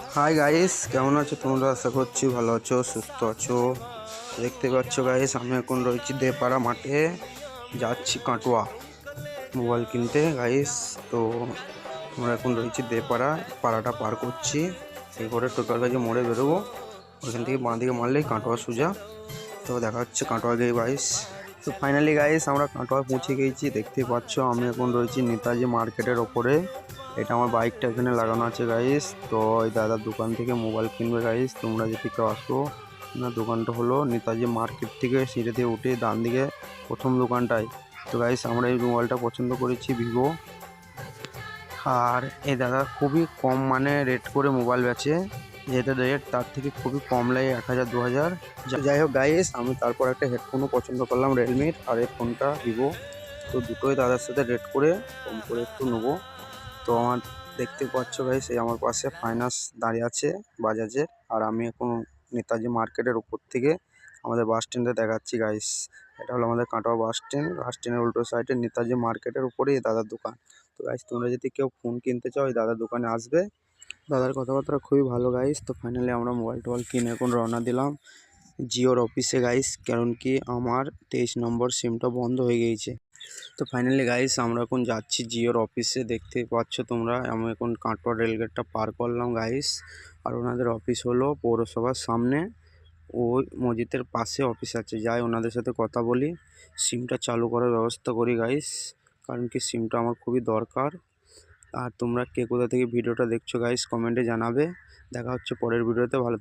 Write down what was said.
Hi guys, কেমন আছো তোমরা? আশা করছি ভালো আছো, সুস্থ আছো। দেখতে পাচ্ছ গাইস, আমি এখন রয়েছি দেপাড়া মাঠে, যাচ্ছি কাটোয়া মোবাইল কিনতে গাইস। তো আমরা এখন রয়েছি দেপাড়া, পাড়াটা পার করছি, এরপরে টোকার কাছে মোড়ে বেরোবো। ওইখান থেকে বাঁ দিকে মারলেই কাটোয়া সোজা। তো দেখা হচ্ছে কাটোয়া গিয়ে গাইস। তো ফাইনালি গাইস আমরা কাটোয়া পৌঁছে গেছি। দেখতে পাচ্ছ আমি এখন রয়েছি নেতাজি মার্কেটের ওপরে। এটা আমার বাইকটা এখানে লাগানো আছে গাইস। তো ওই দাদার দোকান থেকে মোবাইল কিনবে গাইস, তোমরা যদি কেউ আসো না। দোকানটা হলো নেতাজি মার্কেট থেকে সিঁড়ি দিয়ে উঠে ডান দিকে প্রথম দোকানটায়। তো গাইস আমরা এই মোবাইলটা পছন্দ করেছি, ভিভো। আর এই দাদা খুবই কম মানে রেট করে মোবাইল বেচে, যেটা রেট তার থেকে খুবই কম লাগে, 1000 2000। যাই হোক গাইস, আমি তারপর একটা হেডফোনও পছন্দ করলাম রিয়েলমির, আর এই ফোনটা ভিভো। তো দুটোই দাদার সাথে রেট করে কম করে একটু নেবো। তো আমার দেখতে পাচ্ছ গাইস, এই আমার পাশে ফাইনান্স দাঁড়িয়ে আছে বাজাজের। আর আমি এখন নেতাজি মার্কেটের উপর থেকে আমাদের বাস স্ট্যান্ডে দেখাচ্ছি গাইস। এটা হলো আমাদের কাটোয়া বাস স্ট্যান্ড। বাস স্ট্যান্ডের উল্টো সাইডে নেতাজি মার্কেটের উপরেই দাদার দোকান। তো গাইস তোমরা যদি কেউ ফোন কিনতে চাও এই দাদার দোকানে আসবে। দাদার কথাবার্তা খুবই ভালো গাইস। তো ফাইনালি আমরা মোবাইল টোবাইল কিনে এখন রওনা দিলাম জিওর অফিসে গাইস, কারণ কি আমার 23 নম্বর সিমটা বন্ধ হয়ে গিয়েছে। তো ফাইনালি গাইস আমরা এখন যাচ্ছি জিওর অফিসে। দেখতে পাচ্ছ তোমরা, আমি এখন কাটোয়া রেলগেটটা পার করলাম গাইস। আর ওনাদের অফিস হলো পৌরসভার সামনে, ওই মসজিদের পাশে অফিস আছে। যাই ওনাদের সাথে কথা বলি, সিমটা চালু করার ব্যবস্থা করি গাইস, কারণ কি সিমটা আমার খুবই দরকার। আর তোমরা কে কোথা থেকে ভিডিওটা দেখছো গাইস কমেন্টে জানাবে। দেখা হচ্ছে পরের ভিডিওতে। ভালো